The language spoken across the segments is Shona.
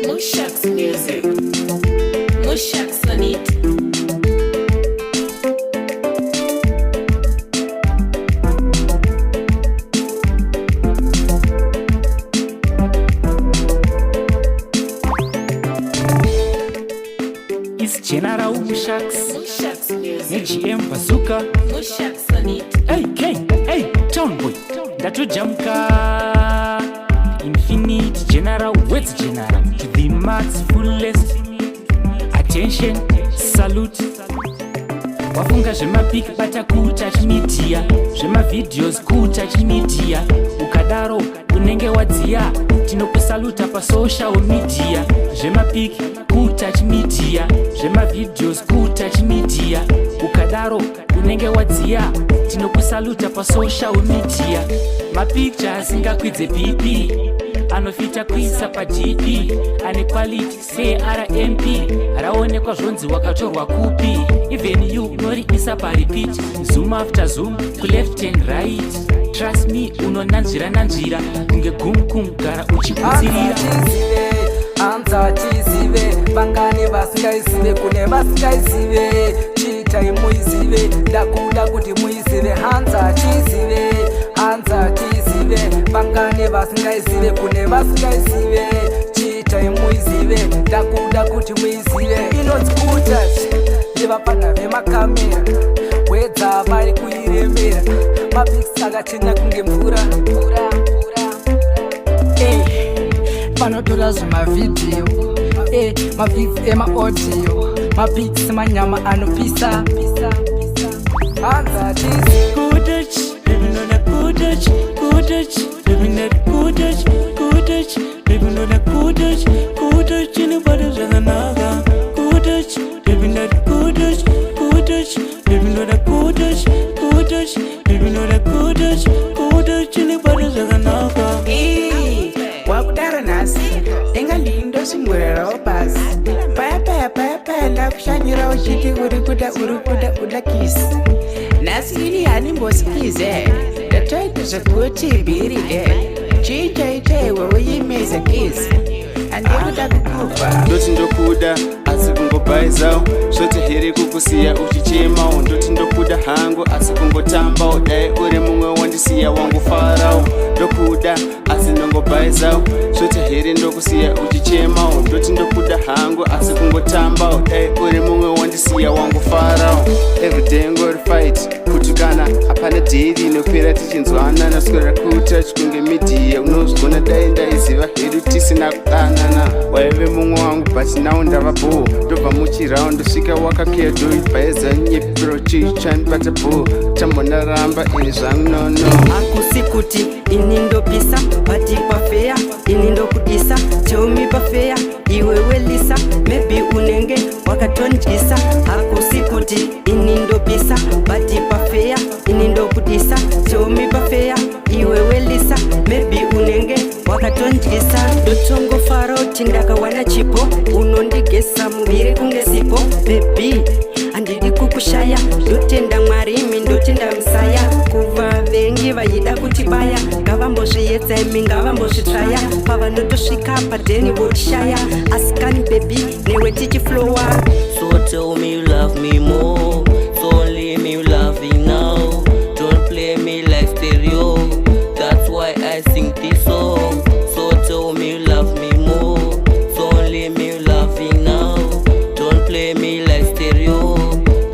Mushak's music. Mushak's on it. It's General Mushak's. Mushak's music. GM Bazooka. Mushak's on it. Hey, King. Hey, Town Boy. Datu Jamka. Infinite General. What's General? To the max fullest. Attention. Salute. Wafunga zvemapik bata kutouch media, zvemavideos kutouch media, ukadaro unenge wadziya, tinokusaluta pasocial media, zvemapik kutouch media, zvemavideos kutouch media, ukadaro unenge wadziya, tinokusaluta pasocial media. Mapicture asingakwidze BP, anofita kuisa paGP, ane quality CRMP, raonekwa zvonzi wakatorwa kupi. Even you unoriisa parepeat, zoom after zoom, left and right. Trust me, unonanzvira nanzvira, kunge gumgum gara uchikudzirira. Anza chizive, vangane vasingaisive, kune vasingaisive, chiitai muizive, ndakuda kuti muizive. Hanza chizive, vangane vasingaisive, kune vasingaisive, chiitai muizive, ndakuda kuti muizive. Inonzi kutouch nevapana vemakamera, wedza vari kuiremera, mapikisi akachena kunge mvura. Panotora zvemavidhiyo, mapikisi emaaudio, mapikisi manyama anopisa. Hanza chizi Kutouch, baby know that kutouch, kutouch, baby know that kutouch, kutouch, baby know that kutouch, kutouch, anybody zvakanaka. Kutouch, baby know that kutouch, kutouch, baby know that kutouch, kutouch, baby know that kutouch, kutouch, anybody zvakanaka. Wakudaro nhasi ndingalindo singwerawo pasi paya ndakushanyira uchiti uri kuda kisi nhasi ini hanimbosikize ndatoita zvekuti bhiride chiitaiitaiwe uyimeza kisi handikuda kukupa ndoti ndokuda asi kungobhaizawo zvoti here kukusiya uchichemawo ndoti ndokuda hangu asi kungotambawo dai uri mumwe wandisiya wangofarawo ndokuda asi ndongobhaizawo zvoti here ndokusiya uchichemawo ndoti ndokuda hangu asi kungotambawo dai uri mumwe wandisiya wangofarawo everyday ngori fight kutukana hapana daily inopera tichinzwana naswera kutouch kunge midhiya unozvigona dai ndaiziva hedu tisina kudanana waive mumwe wangu but now ndava bho ndobva muchirao ndosvika wakakeya doibhaeza nyepiro chichandibata bho tambondaramba ini zvangu nono akusi kuti ini ndopisa bati pafeya ini ndokudisa teumi pafeya iwe welisa maybe unenge wakatonjisa. Akusi kuti ini ndopisa bati pafeya ini ndokudisa teumi pafeya iwe welisa maybe unenge wakatonjisa. Ndotongofara kuti ndakawana chipo unondigesa muviri kunge sipo bebi handidi kukushaya ndotenda mwari imi ndotenda musaya kuva vengi vaida kutibaya ngavambozviedza imi ngavambozvitraya pavanotosvika padheni votishaya asikani bebi newe tichiflowa. So tell me you love me more, so only me you love me now. Don't play me like stereo, that's why I sing this song. So tell me you love me more, so only me you love me now. Don't play me like stereo,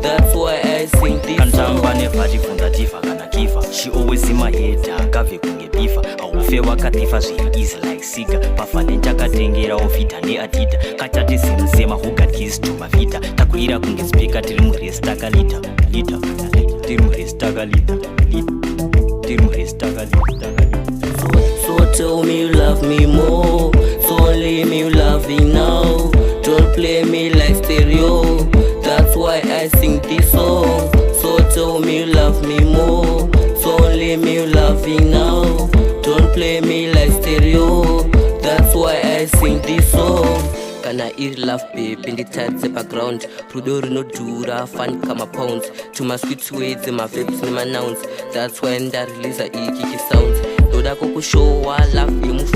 that's why I sing this song. Kantamba nevati funda tifa kana kifa, she always in my head akave kunge bifa. Aufe wakatifa zviri easy like siga, pafane chakatengera ofita neadita. Kachati simusema who got keys to mavita. Takuira kunge speaker tiri muresi takalita lita, tiri muresi takalita lita, tiri muresi takalita. So tell me you love me more, so only me you love me now. Don't play me like stereo, that's why I sing this song. So tell me you love me more, so only me you love me now. Don't play me like stereo, that's why I sing this song. Kana iri love baby nditadze background rudo rinodhura fun kama pounds to my sweet words my vibes nema nouns, that's why ndareleasa iki sounds ndoda kukushowa love yemufu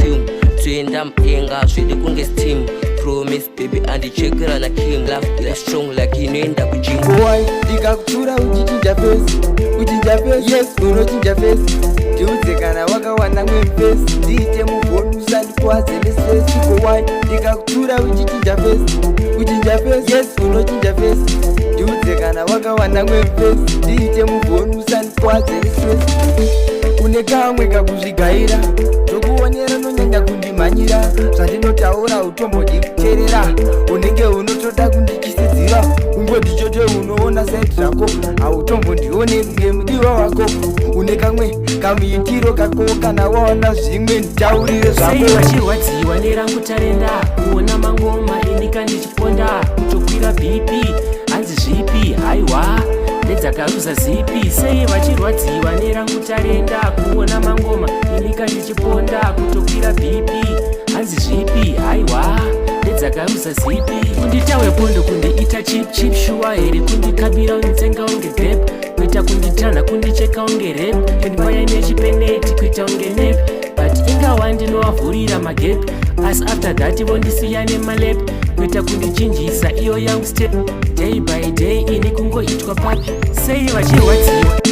jam inga zvidi kunge steam promise baby andichekera na king love ila strong like inoenda kujim why ndikakutura uchichinja face yes unochinja face ndiudze kana wakawana mwemfesi ndiite muvhonu usandikwadze nestress ko why ndikakutura uchichinja face yes unochinja face ndiudze kana wakawana mwemfesi ndiite muvhonu usandikwadze nestress une kamwe kakuzvigaira zvokuonera nonyanya kundimhanyira zvandinotaura utombodi kuteerera unenge unotoda kundichisidzira kungondichote unoona saidi rako hautombondione kunge mudiwa wako une kamwe kamuitiro kako kana waona zvimwe nditaurire zvako vachirwadziwa nerangu tarenda kuona mangoma inika ndichiponda kutokwira bp hanzi zvipi haiwa nedzakaruza zipi sei vachirwadziwa nerangu tarenda kuona mangoma inika ndichiponda kutokwira bp hanzi zvipi haiwa nedzakaruza zipi kunditawe pondo kundiita chip shuwa here kundikabira unitsenga unge grep kuita kunditana kundicheka unge rep kundipaya nechipeneti kuita unge nep but ingawa ndinovavhurira magepi asi after that vondisiya nemalep kuita kundichinjisa iyo yangu step day by day ini kungoitwa papi sei vachirwadziwa